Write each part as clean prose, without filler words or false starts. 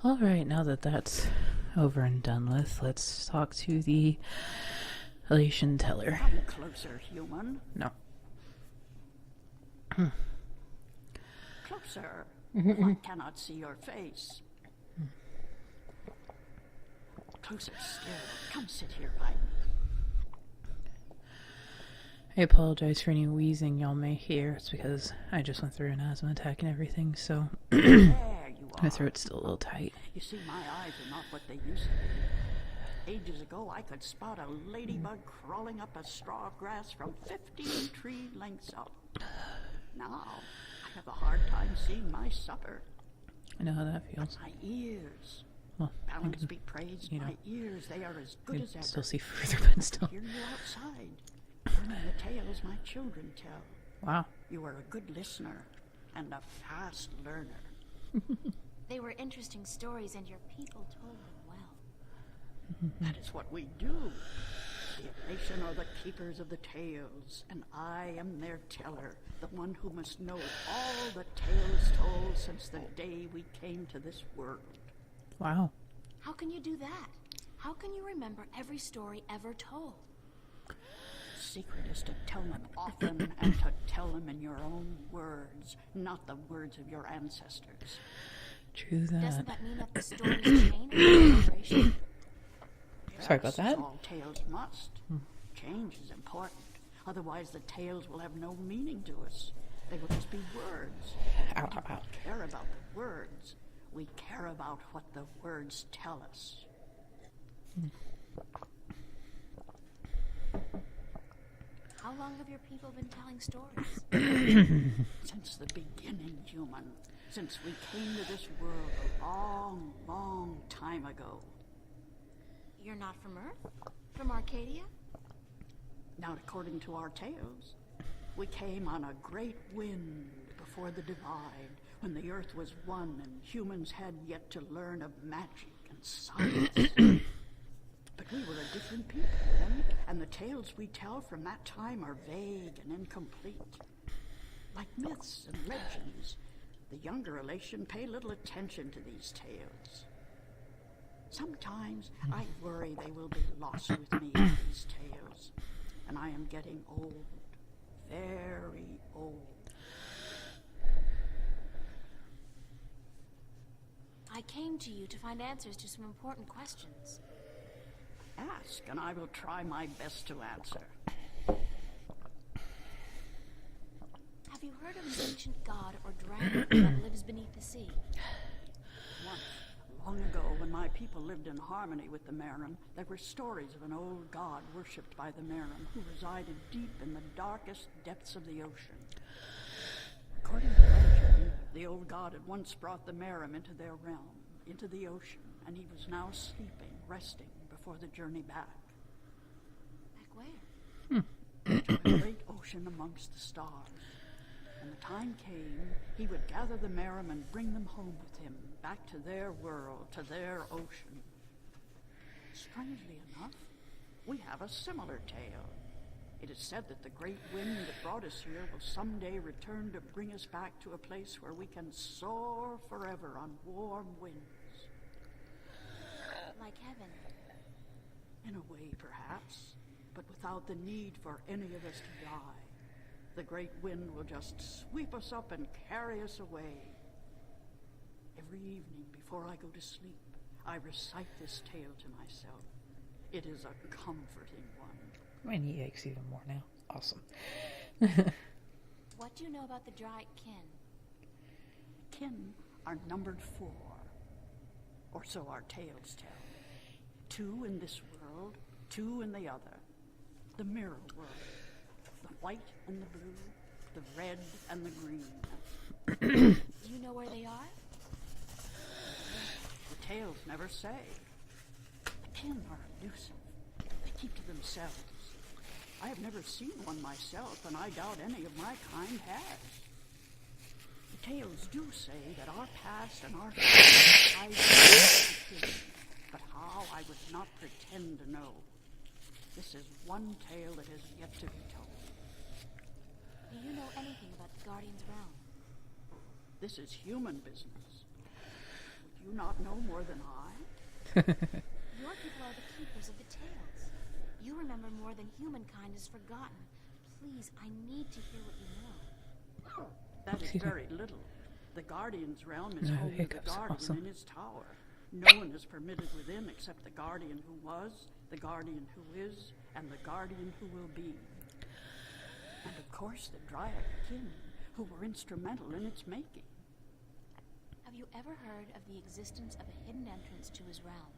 Alright, now that that's over and done with, let's talk to the Elation Teller. Come closer, human. No. Closer. I cannot see your face. Closer still. Come sit here by me. I apologize for any wheezing y'all may hear. It's because I just went through an asthma attack and everything, so There you are. my throat's still a little tight. You see, my eyes are not what they used to be. Ages ago, I could spot a ladybug crawling up a straw grass from 15 tree lengths up. Now, I have a hard time seeing my supper. I know how that feels. My ears. Well, I Balance can, be praised, you know, my ears, they are as I good can as ever. still see further, but still. Hear you outside, learning the tales my children tell. Wow. You are a good listener and a fast learner. They were interesting stories, and your people told them well. That is what we do. The Elation are the keepers of the tales, and I am their teller, the one who must know all the tales told since the day we came to this world. Wow. How can you do that? How can you remember every story ever told? The secret is to tell them often and to tell them in your own words, not the words of your ancestors. True that. Doesn't that mean that the stories change with generation? Sorry about that. All tales must. Change is important. Otherwise, the tales will have no meaning to us. They will just be words. Ow, We ow, ow. don't care about the words. We care about what the words tell us. How long have your people been telling stories? Since the beginning, human. Since we came to this world a long, long time ago. You're not from Earth? From Arcadia? Not according to our tales. We came on a great wind before the divide, when the earth was one and humans had yet to learn of magic and science. But we were a different people then, and the tales we tell from that time are vague and incomplete. Like myths and legends, the younger Elation pay little attention to these tales. Sometimes I worry they will be lost with me in these tales, and I am getting old, very old. I came to you to find answers to some important questions. Ask, and I will try my best to answer. Have you heard of an ancient god or dragon that lives beneath the sea? Once, long ago, when my people lived in harmony with the Merim, there were stories of an old god worshipped by the Merim who resided deep in the darkest depths of the ocean. According to legend, the old god had once brought the Merim into their realm, into the ocean, and he was now sleeping, resting before the journey back. Back where? To the great ocean amongst the stars. When the time came, he would gather the Merim and bring them home with him, back to their world, to their ocean. Strangely enough, we have a similar tale. It is said that the great wind that brought us here will someday return to bring us back to a place where we can soar forever on warm winds. Like heaven. In a way, perhaps, but without the need for any of us to die. The great wind will just sweep us up and carry us away. Every evening before I go to sleep, I recite this tale to myself. It is a comforting one. My knee aches even more now. Awesome. What do you know about the dry kin? Kin are numbered 4, or so our tales tell. 2 in this world, 2 in the other. The mirror world. The white and the blue, the red and the green. Do you know where they are? The tales never say. The kin are elusive. They keep to themselves. I have never seen one myself, and I doubt any of my kind has. The tales do say that our past and our future are tied together, but how I would not pretend to know. This is one tale that has yet to be told. Do you know anything about the Guardian's realm? This is human business. Would you not know more than I? Your people are the keepers of the tales. You remember more than humankind has forgotten. Please, I need to hear what you know. That is very little. The Guardian's realm is No home to the hiccups, Guardian awesome. in his tower. No one is permitted within except the Guardian who was, the Guardian who is, and the Guardian who will be. And of course the Dryad kin, who were instrumental in its making. Have you ever heard of the existence of a hidden entrance to his realm?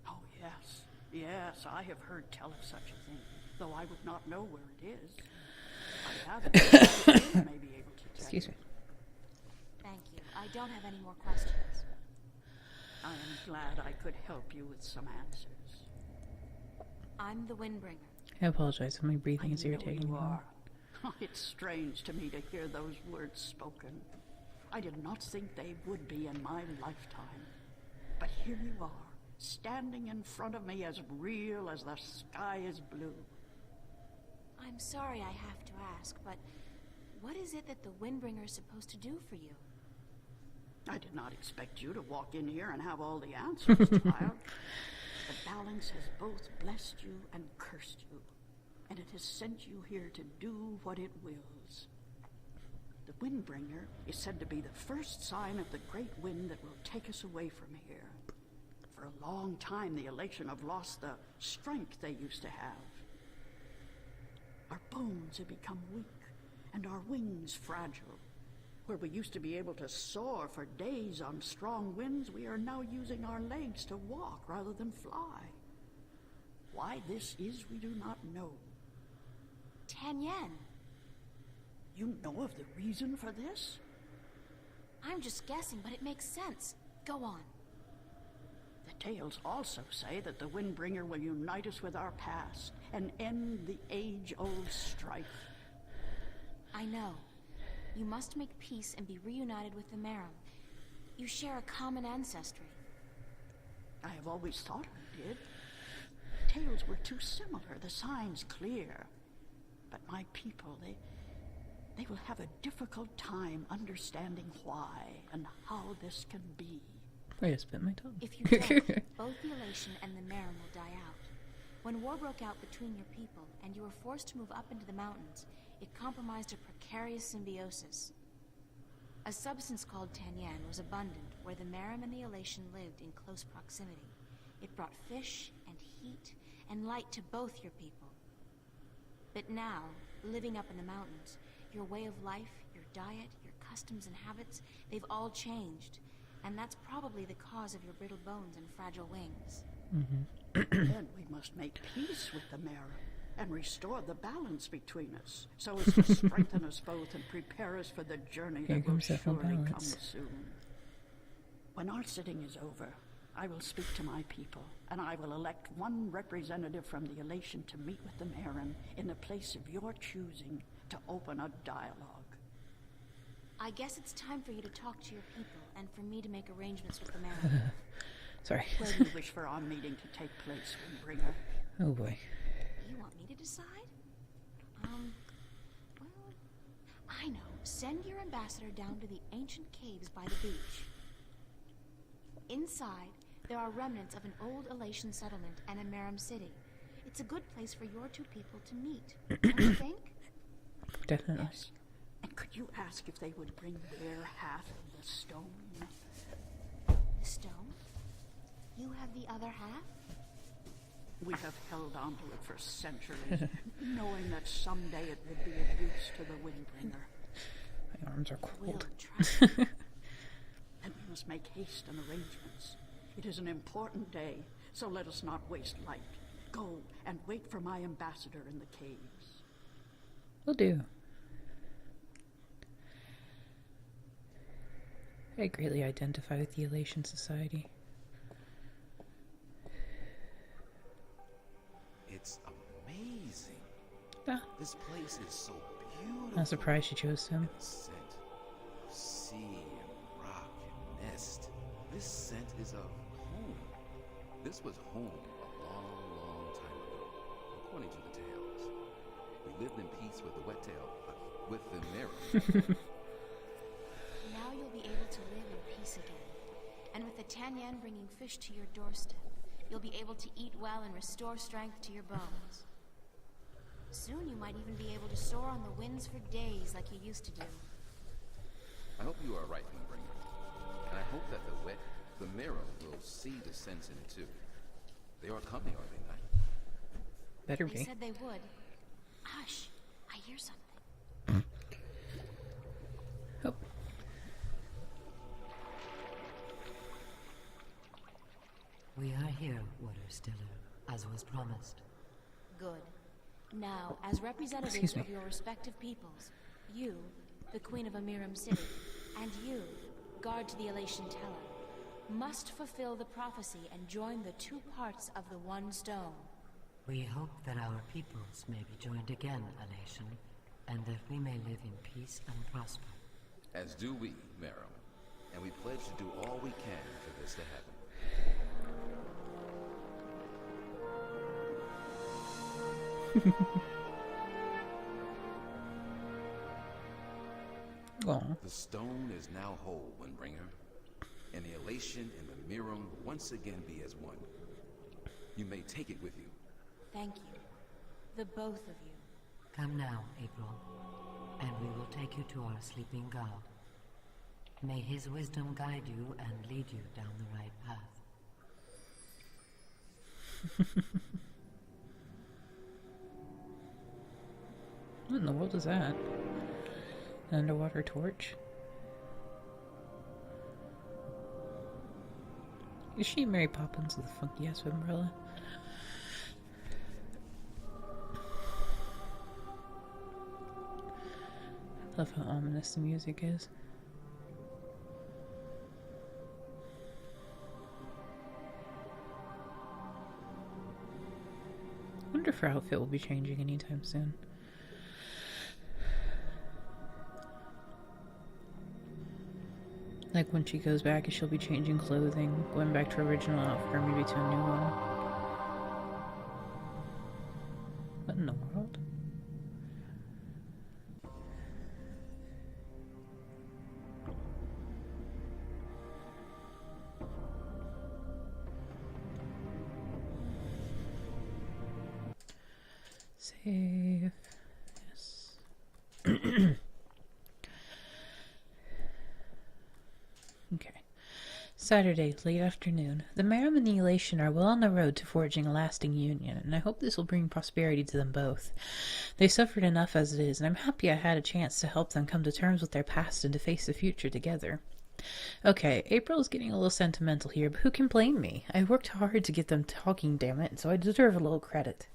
Oh, yes. Yes, I have heard tell of such a thing, though I would not know where it is. I have it, but may be able to tell. Excuse me. Thank you. I don't have any more questions. I am glad I could help you with some answers. I'm the Windbringer. I apologize. My breathing I is know irritating you me. are. It's strange to me to hear those words spoken. I did not think they would be in my lifetime. But here you are, standing in front of me as real as the sky is blue. I'm sorry I have to ask, but what is it that the Windbringer is supposed to do for you? I did not expect you to walk in here and have all the answers, child. The balance has both blessed you and cursed you, and it has sent you here to do what it wills. The Windbringer is said to be the first sign of the great wind that will take us away from here. For a long time, the Elation have lost the strength they used to have. Our bones have become weak, and our wings fragile. Where we used to be able to soar for days on strong winds, we are now using our legs to walk rather than fly. Why this is, we do not know. 10 yen. You know of the reason for this? I'm just guessing, but it makes sense. Go on. The tales also say that the Windbringer will unite us with our past and end the age-old strife. I know. You must make peace and be reunited with the Merum. You share a common ancestry. I have always thought we did. The tales were too similar, the signs clear. But my people, they will have a difficult time understanding why and how this can be. I just bit my tongue. If you don't, both the Elation and the Merum will die out. When war broke out between your people and you were forced to move up into the mountains, it compromised a precarious symbiosis. A substance called Tanyan was abundant where the Merum and the Elation lived in close proximity. It brought fish and heat and light to both your people. But now, living up in the mountains, your way of life, your diet, your customs and habits, they've all changed. And that's probably the cause of your brittle bones and fragile wings. Then we must make peace with the Merum and restore the balance between us, so as to strengthen us both and prepare us for the journey Here that will comes the full surely come balance. soon. When our sitting is over, I will speak to my people, and I will elect one representative from the Elation to meet with the Merum in the place of your choosing to open a dialogue. I guess it's time for you to talk to your people and for me to make arrangements with the Merum. Sorry. Where do you wish for our meeting to take place, Windbringer? Oh boy. You want me to decide? Well, I know. Send your ambassador down to the ancient caves by the beach. Inside, there are remnants of an old Elation settlement and a Merum city. It's a good place for your two people to meet, don't you think? Definitely. Yes. And could you ask if they would bring their half of the stone? The stone? You have the other half? We have held on to it for centuries, knowing that someday it would be of use to the Windbringer. My arms are We'll cold. try. And we must make haste and arrangements. It is an important day, so let us not waste light. Go and wait for my ambassador in the caves. Will do. I greatly identify with the Elation Society. It's amazing. Ah, This place is so beautiful. not surprised she chose him. The scent of sea and rock and mist. This scent is of home. This was home a long, long time ago, according to the tales. We lived in peace with the wet tail, with the Merum. Now you'll be able to live in peace again. And with the Tanyan bringing fish to your doorstep, you'll be able to eat well and restore strength to your bones. Soon you might even be able to soar on the winds for days like you used to do. I hope you are right, Moonbringer. And I hope that the mirror will see the sense in it too. They are coming, are they not? Better They be. said they would. Hush, I hear something. Oh. We are here, Water Stiller, as was promised. Good. Now, as representatives Excuse me. of your respective peoples, you, the Queen of Amiram City, and you, guard to the Elation Teller, must fulfill the prophecy and join the two parts of the one stone. We hope that our peoples may be joined again, Elation, and that we may live in peace and prosper. As do we, Meryl. And we pledge to do all we can for this to happen. Aw. The stone is now whole, Windbringer, and the elation and the Miram will once again be as one. You may take it with you. Thank you. The both of you. Come now, April, and we will take you to our sleeping god. May his wisdom guide you and lead you down the right path. What in the world is that? An underwater torch? Is she Mary Poppins with a funky ass umbrella? Love how ominous the music is. I wonder if her outfit will be changing anytime soon. Like when she goes back, she'll be changing clothing, going back to her original outfit, or maybe to a new one. What in the world? Save. Yes. Okay. Saturday, late afternoon. The Meram and the Elation are well on the road to forging a lasting union, and I hope this will bring prosperity to them both. They suffered enough as it is, and I'm happy I had a chance to help them come to terms with their past and to face the future together. Okay, April is getting a little sentimental here, but who can blame me? I worked hard to get them talking, damn it, so I deserve a little credit.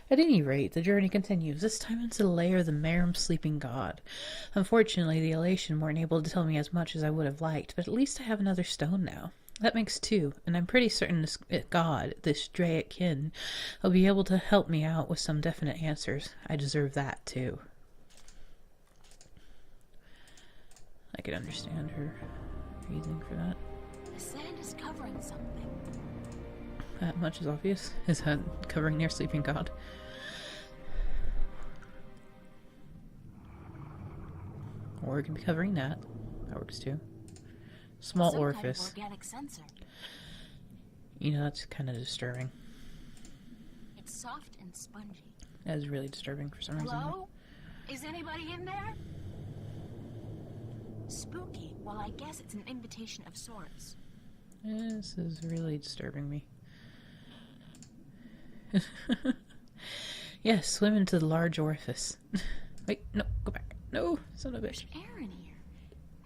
At any rate, the journey continues, this time into the lair of the Meram sleeping god. Unfortunately, the Elation weren't able to tell me as much as I would have liked, but at least I have another stone now. That makes two, and I'm pretty certain this god, this Draic kin, will be able to help me out with some definite answers. I deserve that, too. I could understand her reasoning for that. The sand is covering something. That much is obvious. Is that covering their sleeping god? Or it could be covering that. That works too. Small Some orifice. kind of organic sensor. You know, that's kind of disturbing. It's soft and spongy. That is really disturbing for some reason. Hello? Is anybody in there? Spooky. Well, I guess it's an invitation of sorts. This is really disturbing me. Yes, swim into the large orifice. Wait, no, go back. No, son of a bitch. There's air in here.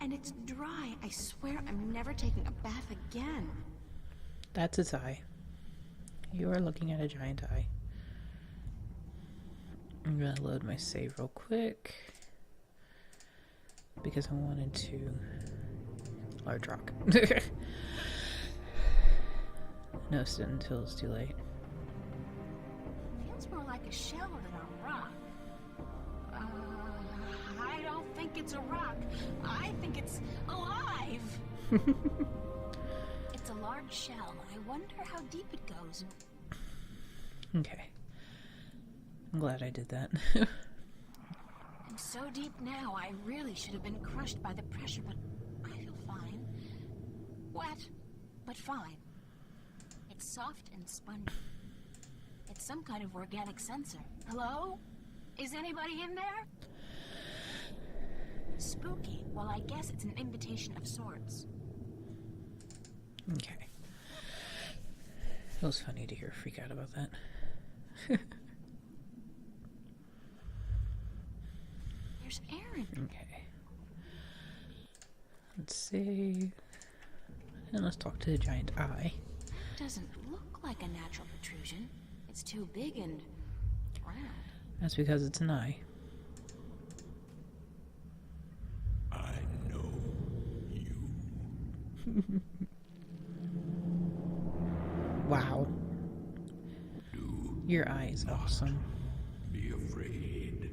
And it's dry. I swear I'm never taking a bath again. That's its eye. You are looking at a giant eye. I'm gonna load my save real quick. Because I wanted to... Large rock. Noticed it until it's too late. Feels more like a shell than a rock. I don't think it's a rock. I think it's alive. It's a large shell. I wonder how deep it goes. Okay. I'm glad I did that. I'm so deep now, I really should have been crushed by the pressure, but I feel fine. Wet, but fine. It's soft and spongy. It's some kind of organic sensor. Hello? Is anybody in there? Spooky. Well, I guess it's an invitation of sorts. Okay. It was funny to hear her freak out about that. There's Aaron. Okay. Let's see. And let's talk to the giant eye. Doesn't look like a natural protrusion. It's too big and round. That's because it's an eye. I know you. Wow. Do Your eye is awesome. be afraid.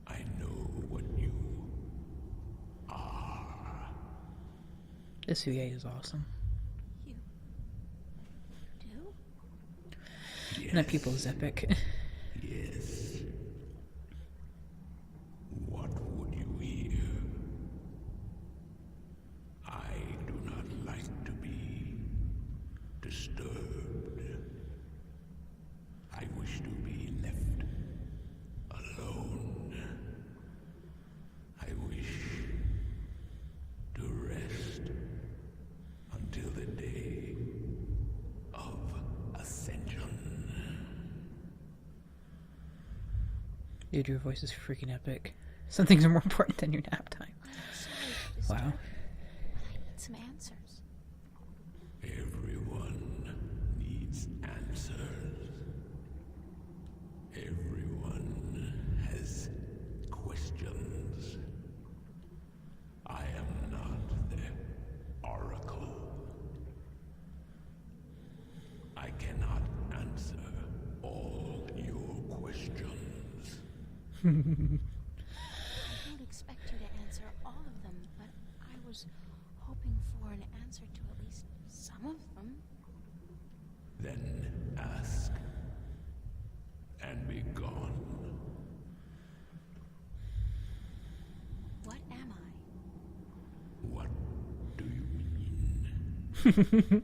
I know what you are. This VA is awesome. You do? Yes. And that people is epic. Yes. What would you hear? I do not like to be disturbed. I wish to be left alone. I wish to rest until the day of ascension. Dude, your voice is freaking epic. Some things are more important than your nap time. I'm sorry to disturb, Wow. but I need some answers. Everyone needs answers. Everyone has questions. I am not the oracle. I cannot answer all your questions. I don't expect you to answer all of them, but I was hoping for an answer to at least some of them. Then ask and be gone. What am I? What do you mean?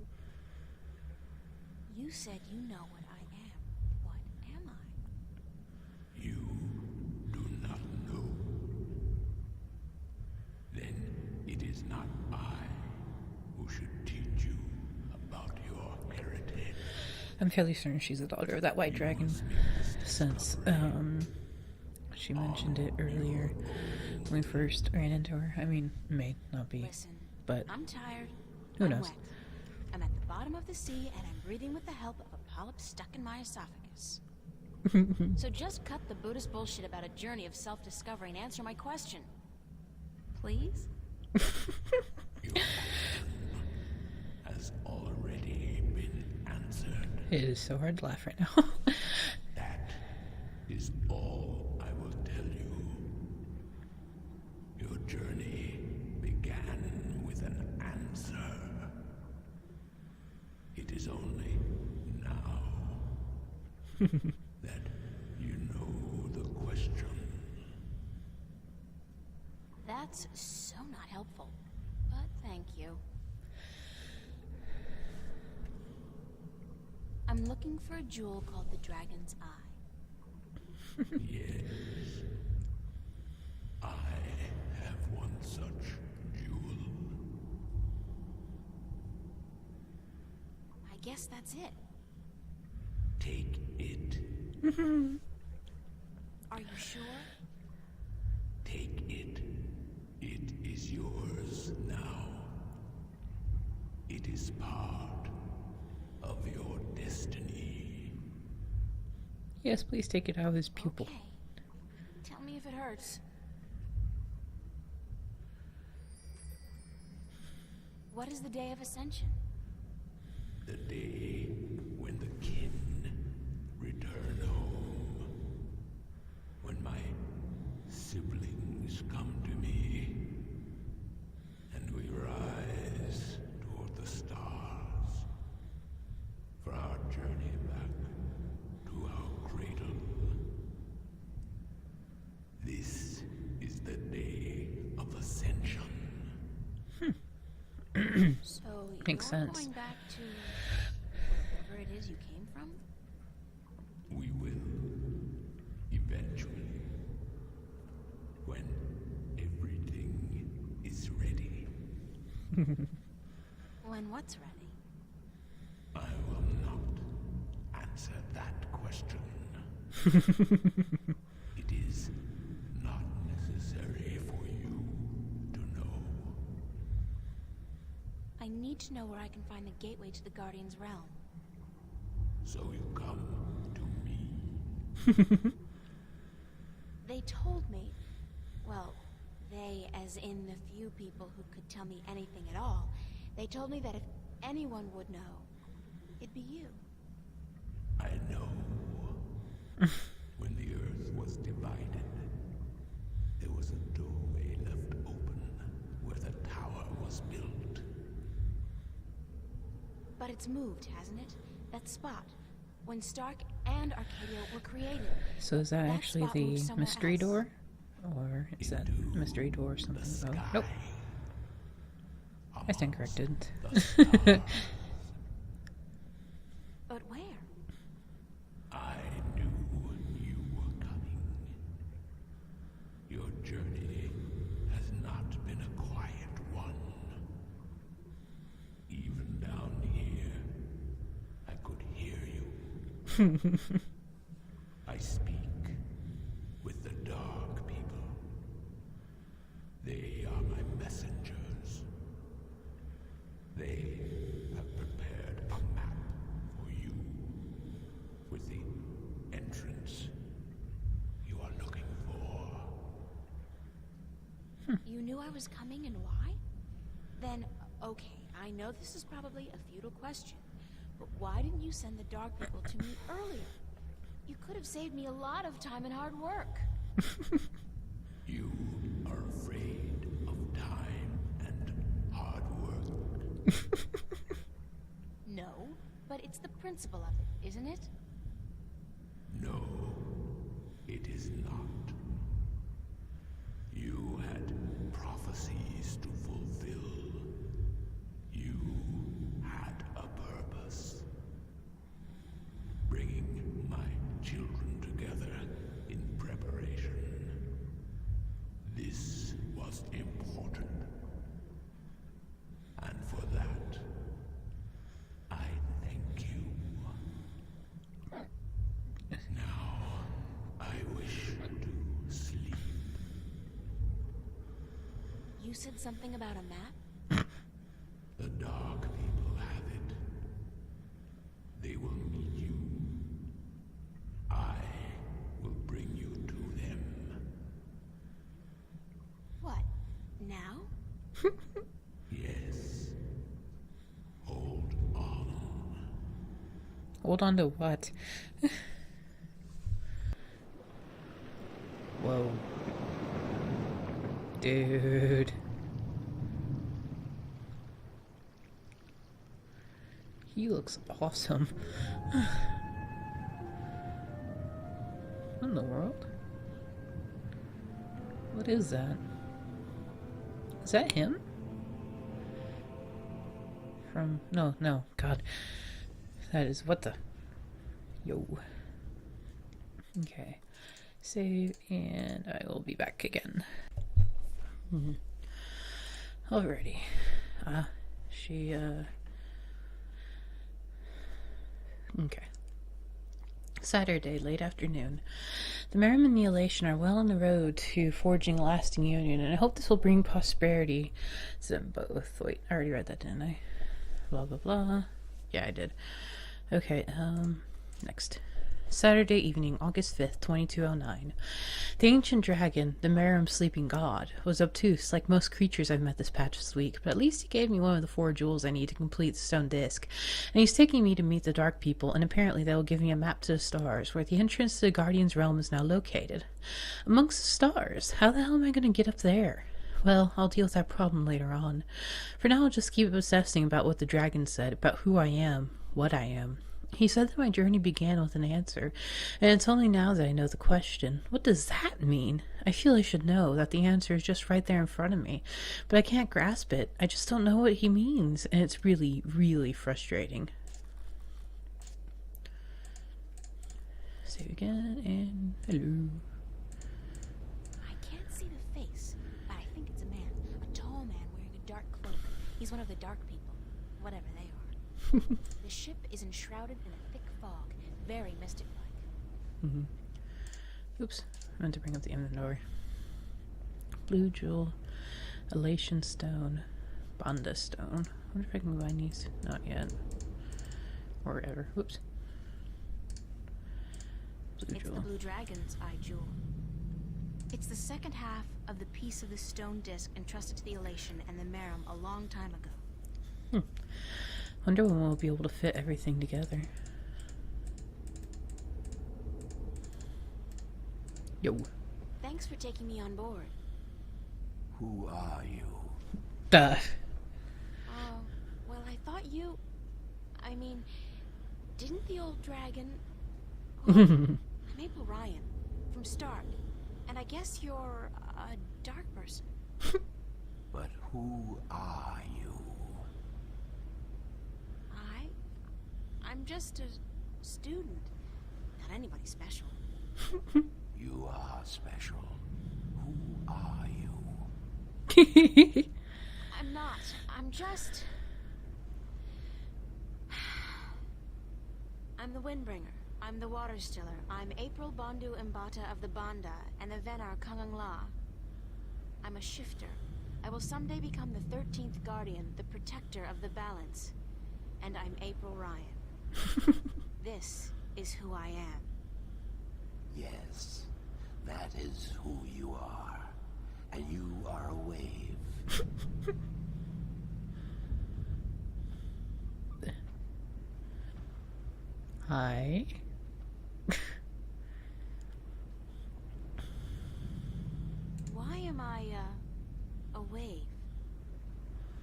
You said you know what I am. What am I? You do not know. Then it is not I who should teach you about your heritage. I'm fairly certain she's the daughter of that white dragon, since she mentioned it earlier when we first ran into her. I mean, may not be, Listen, but I'm tired. Who I'm knows? wet. I'm at the bottom of the sea, and I'm breathing with the help of a polyp stuck in my esophagus. So just cut the Buddhist bullshit about a journey of self-discovery and answer my question. Please? Your question has already been answered. it is so hard to laugh right now. That is all I will tell you. Your journey began with an answer. It is only now that you know the question. That's so not helpful, but thank you. I'm looking for a jewel called the Dragon's Eye. Yes, I have one such jewel. I guess that's it. Take it. Are you sure? Take it. It is yours now. It is part of your destiny. Yes, please take it out of his pupil. Okay. Tell me if it hurts. What is the day of ascension? The day when the kin return home. When my siblings come to me. And we rise toward the stars. For our journey back to our cradle. This is the day of ascension. So Makes you're sense. going back to wherever it is you came from? We will. Eventually. When everything is ready. When what's ready? I will not answer that question. It is not necessary for you to know. I need to know where I can find the gateway to the Guardian's realm. So you come to me. They told me, well, they as in the few people who could tell me anything at all, they told me that if anyone would know, it'd be you. I know. When the earth was divided, there was a doorway left open where the tower was built. But it's moved, hasn't it? That spot. When Stark and Arcadia were created. So is that That actually spot moved the somewhere mystery else. door? Or is that Into mystery door or the something? sky. Oh, nope. I stand corrected. The stars. But where? I knew you were coming. Your journey has not been a quiet one. Even down here, I could hear you. I speak with the dark people. They are my messengers. They have prepared a map for you with the entrance you are looking for. You knew I was coming and why? Then, okay, I know this is probably a futile question, but why didn't you send the Dark People to me earlier? You could have saved me a lot of time and hard work. You are afraid of time and hard work. No, but it's the principle of it, isn't it? No, it is not. You had prophecies to fulfill. You had a purpose. Bringing my children together in preparation. This was important. And for that, I thank you. Now, I wish to sleep. You said something about a map? The dark people have it. They will meet you. I will bring you to them. What? Now? Yes. Hold on. Hold on to what? Whoa. Dude. He looks awesome. What in the world? What is that? Is that him? From... No, God. That is... What the... Yo. Okay. Save, and I will be back again. Alrighty. Okay. Saturday, late afternoon. The Merriman and the Elation are well on the road to forging a lasting union, and I hope this will bring prosperity to them both. Wait, I already read that, didn't I? Blah, blah, blah. Yeah, I did. Okay, next. Saturday evening, August 5th, 2209. The ancient dragon, the Merum sleeping god, was obtuse like most creatures I've met this past week, but at least he gave me one of the 4 jewels I need to complete the stone disc, and he's taking me to meet the dark people, and apparently they will give me a map to the stars, where the entrance to the Guardian's realm is now located. Amongst the stars? How the hell am I going to get up there? Well, I'll deal with that problem later on. For now, I'll just keep obsessing about what the dragon said, about who I am, what I am, He said that my journey began with an answer, and it's only now that I know the question. What does that mean? I feel I should know, that the answer is just right there in front of me, but I can't grasp it. I just don't know what he means, and it's really, really frustrating. Save again, and hello. I can't see the face, but I think it's a man. A tall man wearing a dark cloak. He's one of the dark people, whatever they are. The ship is enshrouded in a thick fog, very mystic-like. Oops, I meant to bring up the inventory. Blue jewel, elation stone, Banda stone. I wonder if I can combine these. Not yet. Or ever. Whoops. Blue It's jewel. the Blue Dragon's eye jewel. It's the second half of the piece of the stone disc entrusted to the elation and the Merum a long time ago. Wonder when we'll be able to fit everything together. Yo. Thanks for taking me on board. Who are you? Duh. Oh, well, I thought you... I mean, didn't the old dragon... Well, I'm April Ryan, from Stark. And I guess you're a dark person. But who are you? I'm just a student. Not anybody special. You are special. Who are you? I'm not. I'm just... I'm the Windbringer. I'm the Water Stiller. I'm April Bondu Mbata of the Banda and the Venar Kangang La. I'm a shifter. I will someday become the 13th Guardian, the protector of the balance. And I'm April Ryan. This is who I am. Yes, that is who you are. And you are a wave. Hi. Why am I, a wave?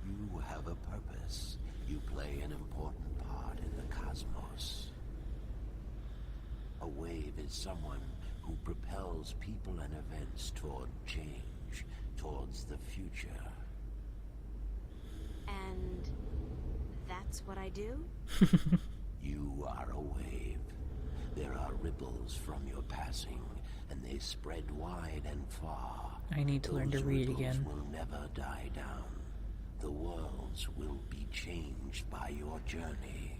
You have a purpose. You play an important part in the cosmos. A wave is someone who propels people and events toward change, towards the future. And that's what I do? You are a wave. There are ripples from your passing, and they spread wide and far. I need to learn to Those read ripples again. will never die down. The worlds will be changed by your journey.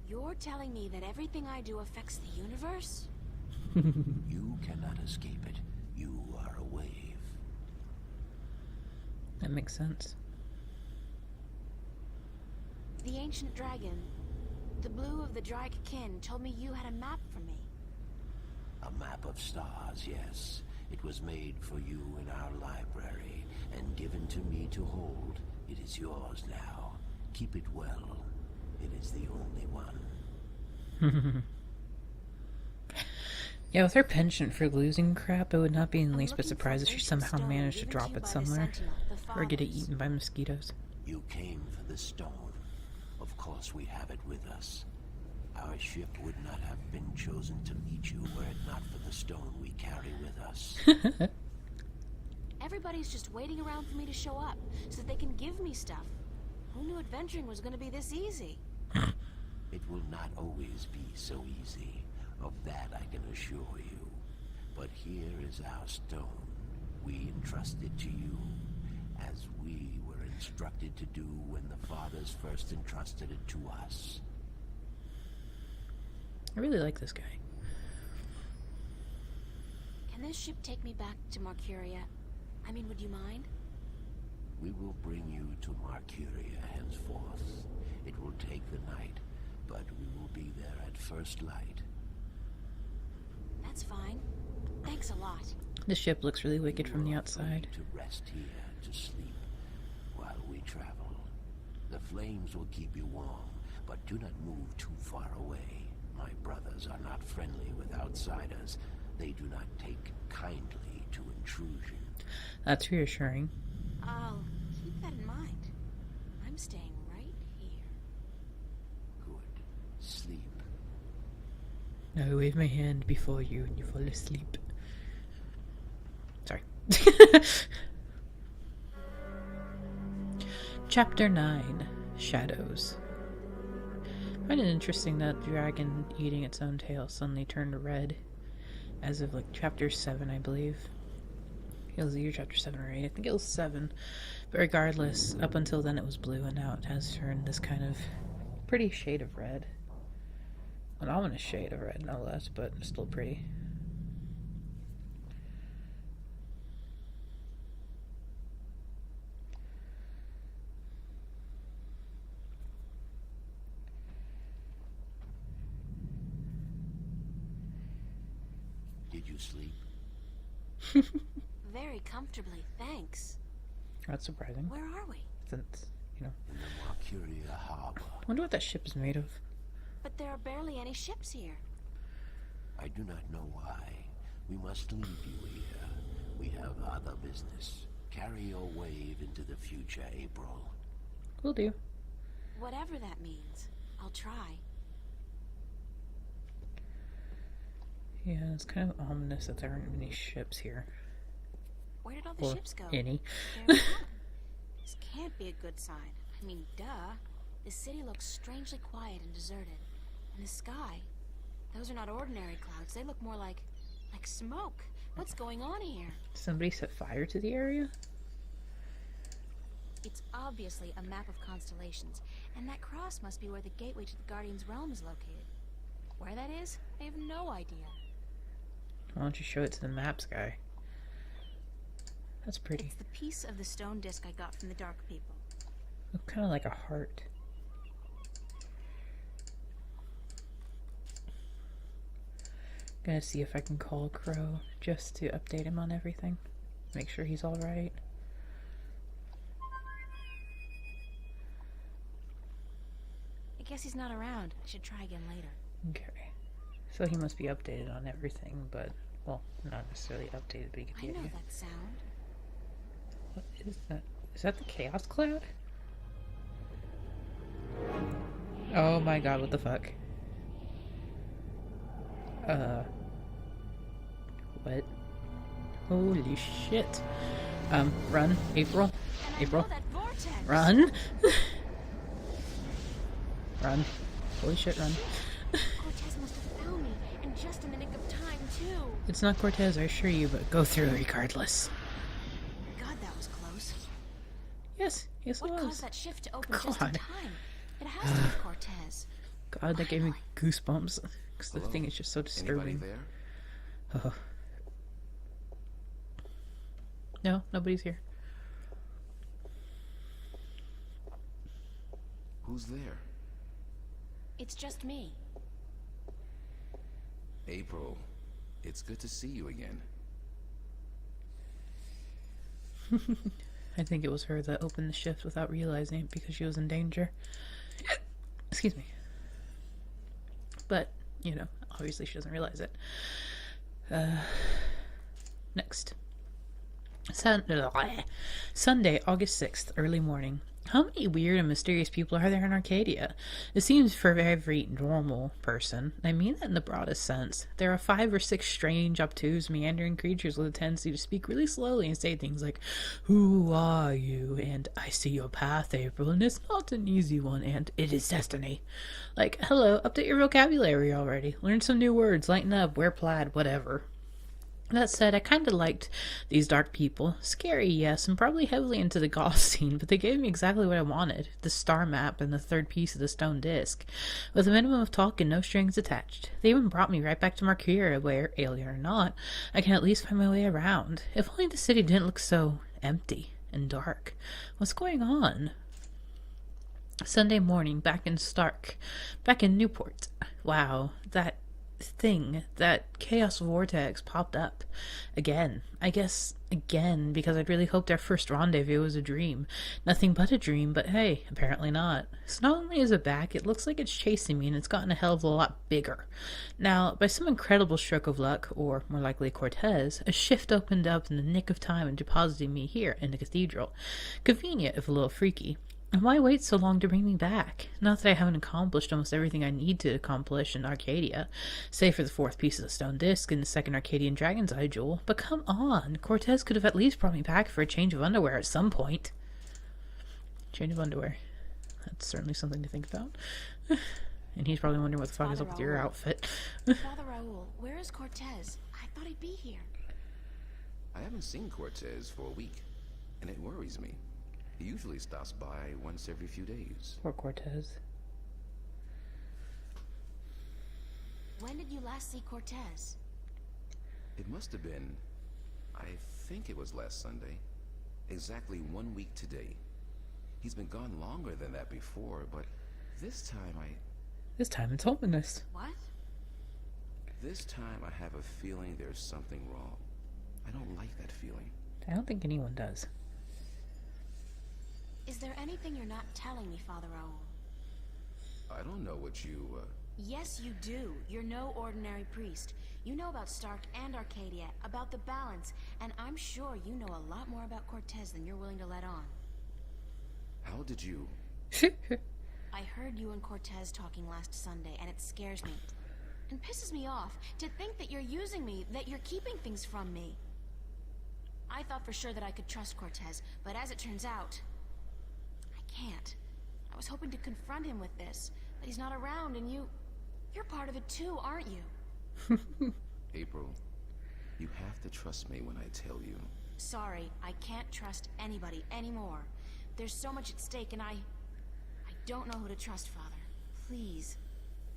You're telling me that everything I do affects the universe? You cannot escape it. You are a wave. That makes sense. The ancient dragon, the blue of the Drake kin, told me you had a map for me. A map of stars, yes. It was made for you in our library and given to me to hold. It is yours now. Keep it well. It is the only one. Yeah, with her penchant for losing crap, I would not be in the I'm least bit looking for surprised if she ancient somehow stone managed to given drop you it by the somewhere. Sentinel, the Or get it Fathers. eaten by mosquitoes. You came for the stone. Of course we have it with us. Our ship would not have been chosen to meet you were it not for the stone we carry with us. Everybody's just waiting around for me to show up, so that they can give me stuff. Who knew adventuring was going to be this easy? It will not always be so easy. Of that I can assure you. But here is our stone. We entrust it to you, as we were instructed to do when the Fathers first entrusted it to us. I really like this guy. Can this ship take me back to Marcuria? I mean, would you mind? We will bring you to Marcuria henceforth. It will take the night, but we will be there at first light. That's fine. Thanks a lot. This ship looks really wicked from the You are outside. free to rest here, to sleep, while we travel. The flames will keep you warm, but do not move too far away. My brothers are not friendly with outsiders. They do not take kindly to intrusion. That's reassuring. I'll keep that in mind. I'm staying right here. Good. I wave my hand before you and you fall asleep. Sorry. Chapter 9, Shadows. I find it interesting that the dragon eating its own tail suddenly turned red as of like chapter 7, I believe. It was either chapter 7 or 8. I think it was 7. But regardless, up until then it was blue, and now it has turned this kind of pretty shade of red. An ominous shade of red, no less, but still pretty. Did you sleep? Very comfortably, thanks. That's surprising. Where are we? Since, In the Mercuria harbor. I wonder what that ship is made of. But there are barely any ships here. I do not know why. We must leave you here. We have other business. Carry your wave into the future, April. Will do. Whatever that means, I'll try. Yeah, it's kind of ominous that there aren't many ships here. Where did all the Or ships go? any. They're gone. This can't be a good sign. I mean, duh. The city looks strangely quiet and deserted. And the sky, those are not ordinary clouds. They look more like smoke. What's going on here? Somebody set fire to the area? It's obviously a map of constellations, and that cross must be where the gateway to the Guardian's realm is located. Where that is, I have no idea. Why don't you show it to the maps guy? That's pretty. It's the piece of the stone disc I got from the Dark People. Kind of like a heart. Gonna see if I can call Crow just to update him on everything. Make sure he's alright. I guess he's not around. I should try again later. Okay. So he must be updated on everything, but, well, not necessarily updated, but you get the I know idea. that sound. What is that? Is that the Chaos Cloud? Oh my god, what the fuck? What? Holy shit. Run, April. And I April. know that vortex. Run! Run. Holy shit, run. Cortez must have found me, and just in the nick of time, too. It's not Cortez, I assure you, but go through regardless. God, that was close. Yes, yes it What was. caused that shift to open just in God. time? It has to be Cortez. God, that gave me goosebumps. Because the Hello? thing is just so Anybody disturbing. there? Oh. No, nobody's here. Who's there? It's just me. April. It's good to see you again. I think it was her that opened the shift without realizing it because she was in danger. Excuse me. But, you know, obviously she doesn't realize it. Next. Sunday, August 6th, early morning. How many weird and mysterious people are there in Arcadia? It seems for every normal person. I mean that in the broadest sense. There are 5 or 6 strange, obtuse, meandering creatures with a tendency to speak really slowly and say things like, "Who are you?" and "I see your path, April, and it's not an easy one," and "It is destiny." Like, hello, update your vocabulary already. Learn some new words, lighten up, wear plaid, whatever. That said, I kind of liked these dark people. Scary, yes, and probably heavily into the goth scene, but they gave me exactly what I wanted. The star map and the third piece of the stone disc. With a minimum of talk and no strings attached. They even brought me right back to Markyria, where, alien or not, I can at least find my way around. If only the city didn't look so empty and dark. What's going on? Sunday morning, back in Stark. Back in Newport. Wow, that thing, that chaos vortex popped up again. I guess again because I'd really hoped our first rendezvous was a dream. Nothing but a dream, but hey, apparently not. So not only is it back, it looks like it's chasing me and it's gotten a hell of a lot bigger. Now, by some incredible stroke of luck, or more likely Cortez, a shift opened up in the nick of time and deposited me here in the cathedral. Convenient if a little freaky. And why wait so long to bring me back? Not that I haven't accomplished almost everything I need to accomplish in Arcadia, save for the fourth piece of the stone disc and the second Arcadian Dragon's Eye jewel. But come on, Cortez could have at least brought me back for a change of underwear at some point. Change of underwear. That's certainly something to think about. And he's probably wondering what the fuck is up with your outfit. Father Raoul, where is Cortez? I thought he'd be here. I haven't seen Cortez for a week, and it worries me. He usually stops by once every few days. Poor Cortez. When did you last see Cortez? It must have been, I think it was last Sunday. Exactly 1 week today. He's been gone longer than that before, but this time This time it's openness. What? This time I have a feeling there's something wrong. I don't like that feeling. I don't think anyone does. Is there anything you're not telling me, Father Raoul? I don't know what you, Yes, you do. You're no ordinary priest. You know about Stark and Arcadia, about the balance, and I'm sure you know a lot more about Cortez than you're willing to let on. How did you... I heard you and Cortez talking last Sunday, and it scares me. And pisses me off to think that you're using me, that you're keeping things from me. I thought for sure that I could trust Cortez, but as it turns out, I can't. I was hoping to confront him with this, but he's not around, and you're part of it too, aren't you? April, you have to trust me when I tell you. Sorry, I can't trust anybody anymore. There's so much at stake, and I don't know who to trust, Father. Please,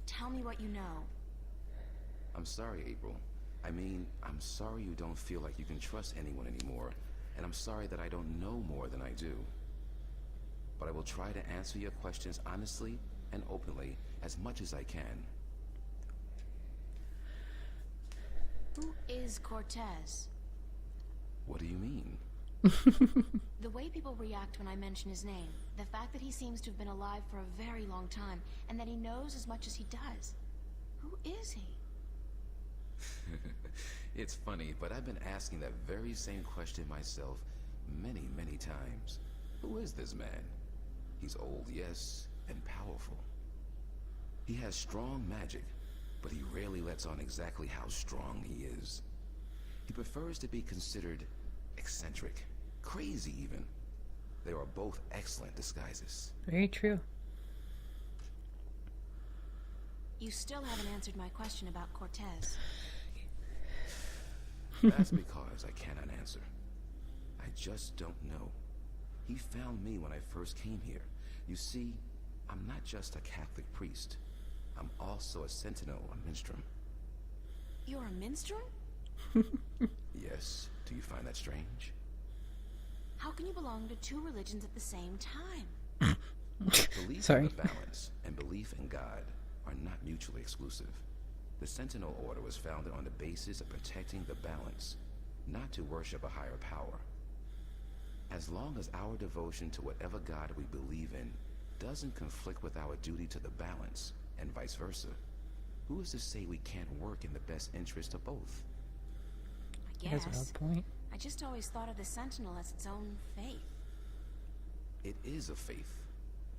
tell me what you know. I'm sorry, April. I mean, I'm sorry you don't feel like you can trust anyone anymore, and I'm sorry that I don't know more than I do. But I will try to answer your questions honestly and openly as much as I can. Who is Cortez? What do you mean? The way people react when I mention his name, the fact that he seems to have been alive for a very long time, and that he knows as much as he does. Who is he? It's funny, but I've been asking that very same question myself many, many times. Who is this man? He's old, yes, and powerful. He has strong magic, but he rarely lets on exactly how strong he is. He prefers to be considered eccentric, crazy even. They are both excellent disguises. Very true. You still haven't answered my question about Cortez. That's because I cannot answer. I just don't know. He found me when I first came here. You see, I'm not just a Catholic priest. I'm also a sentinel, a minstrel. You're a minstrel? Yes. Do you find that strange? How can you belong to two religions at the same time? Belief Sorry. in the balance and belief in God are not mutually exclusive. The Sentinel Order was founded on the basis of protecting the balance, not to worship a higher power. As long as our devotion to whatever God we believe in doesn't conflict with our duty to the balance, and vice versa, who is to say we can't work in the best interest of both? I That's guess. a point. I just always thought of the Sentinel as its own faith. It is a faith,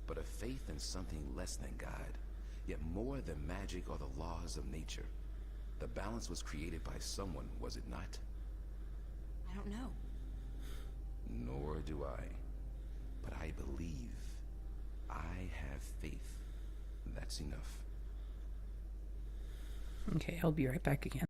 but a faith in something less than God, yet more than magic or the laws of nature. The balance was created by someone, was it not? I don't know. Nor do I. But I believe. I have faith. That's enough. Okay, I'll be right back again.